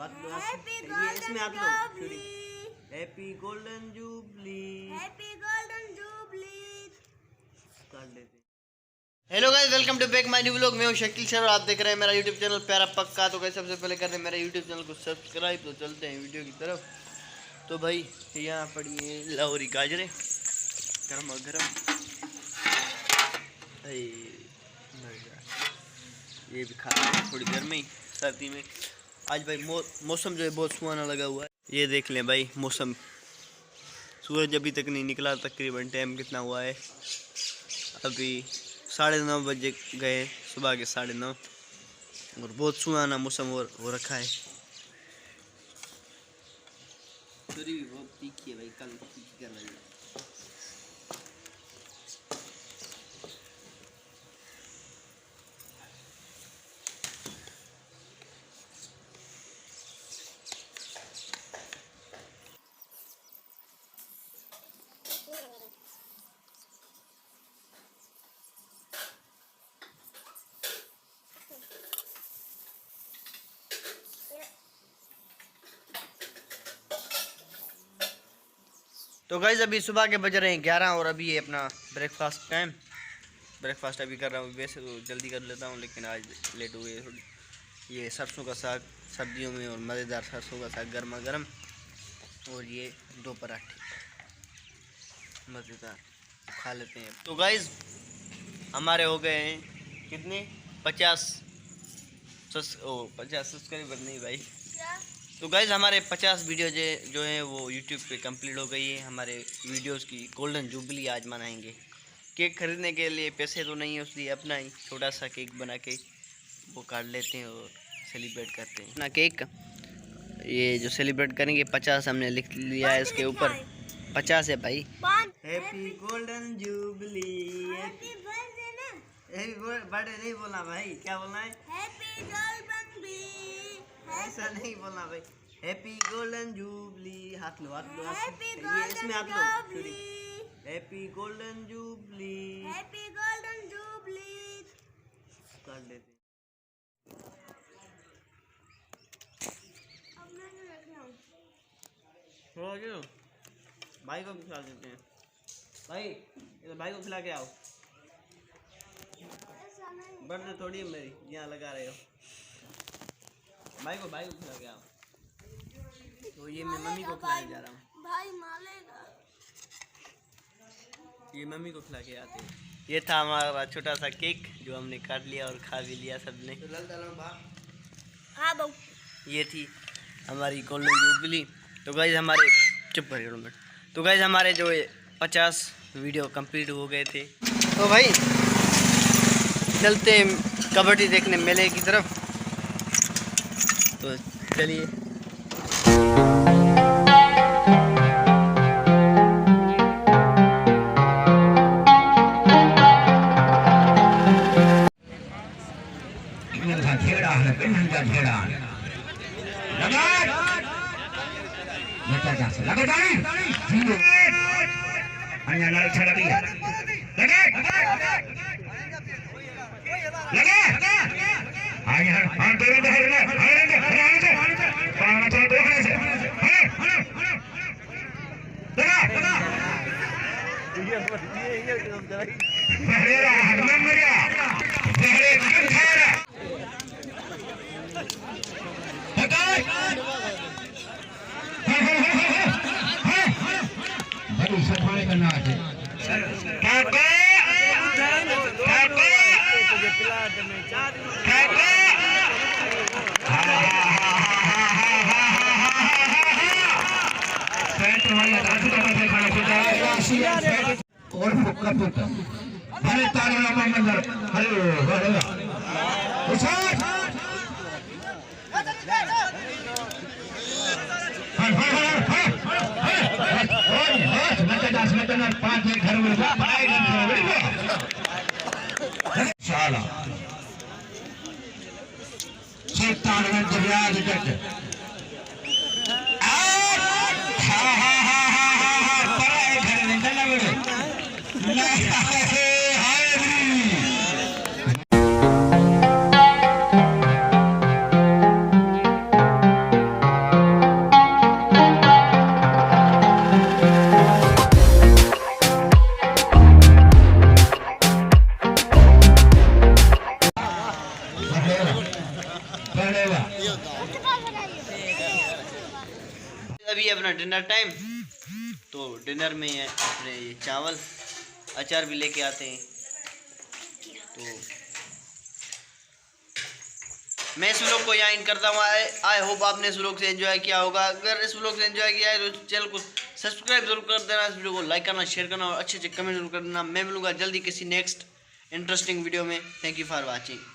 हाथ लो ये इसमें हाथ लो छुरी। Happy golden jubilee, happy golden jubilee कर लेते। Hello guys, welcome to back my new vlog. मैं हूं शकील सर और आप देख रहे हैं मेरा यूट्यूब चैनल प्यारा पक्का। तो गाइस सबसे पहले कर रहे हैं मेरे यूट्यूब चैनल को सब्सक्राइब। तो चलते हैं वीडियो की तरफ। तो भाई यहाँ पड़ी है लाहौरी गाजरें गर्मा गर्म। ये भी खा थोड़ी देर में ही सर्दी में। आज भाई मौसम जो है बहुत सुहाना लगा हुआ है। ये देख लें भाई मौसम, सूरज अभी तक नहीं निकला। तकरीबन टाइम कितना हुआ है, अभी 9:30 बजे गए, सुबह के 9:30, और बहुत सुहाना मौसम हो रखा है। छुरी भी बहुत तीखी है भाई, कल तीखी कर रही है। तो गाइस अभी सुबह के बज रहे हैं 11 और अभी है अपना ब्रेकफास्ट टाइम। ब्रेकफास्ट अभी कर रहा हूँ। वैसे तो जल्दी कर लेता हूँ लेकिन आज लेट हुए थोड़ी। ये सरसों का साग सर्दियों में, और मज़ेदार सरसों का साग गर्मा गर्म, और ये 2 पराठे मज़ेदार खा लेते हैं। तो गाइस हमारे हो गए हैं कितने 50 सब्सक्राइबर नहीं भाई। तो गाइज हमारे 50 वीडियो जो हैं वो यूट्यूब पे कंप्लीट हो गई है। हमारे वीडियोस की गोल्डन जुबली आज मनाएंगे। केक खरीदने के लिए पैसे तो नहीं है, इसलिए अपना ही छोटा सा केक बना के वो काट लेते हैं और सेलिब्रेट करते हैं अपना केक। ये जो सेलिब्रेट करेंगे 50 हमने लिख लिया है इसके ऊपर। 50 है भाई। Happy golden jubilee, happy birthday नहीं बोलना भाई, क्या बोलना है? हैप्पी गोल्डन जुबली, ऐसा नहीं बोलना भाई। हैप्पी गोल्डन जुबली, हाथ लो हाथ लो, ये इसमें हाथ लो छुरी। Happy golden jubilee, happy golden jubilee कर लेते। भाई को भी खिला देते हैं। भाई भाई को खिला के आओ। बर्थडे थोड़ी है मेरी, यहाँ लगा रहे हो। भाई को खिला के आओ। तो ये मैं मम्मी को खिलाने जा रहा हूँ। भाई मालेगा। ये मम्मी को खिला के आते हैं। ये था हमारा छोटा सा केक जो हमने काट लिया और खा भी लिया सबने। हाँ बहू, ये थी हमारी गोल्डन जुबली। तो गाइस हमारे चुप कर मिनट। तो गाइस हमारे जो 50 वीडियो कंप्लीट हो गए थे। तो भाई चलते हैं कबड्डी देखने मेले की तरफ। तो चलिए। और फुक्का फुक्का हरे तारे रामा मंदिर हरे हरे उसार मत 5 घर में शाला शैतान में जरियाद जट अपना डिनर टाइम। तो डिनर में अपने ये चावल अचार भी लेके आते हैं। तो मैं इस व्लॉग को यहाँ इन करता हूँ। आई होप आपने इस व्लॉग से एंजॉय किया होगा। अगर इस व्लॉग से एंजॉय किया है तो चैनल को सब्सक्राइब जरूर कर देना, इस वीडियो को लाइक करना, शेयर करना और अच्छे अच्छे कमेंट जरूर करना। मैं मिलूंगा जल्दी किसी नेक्स्ट इंटरेस्टिंग वीडियो में। Thank you for watching.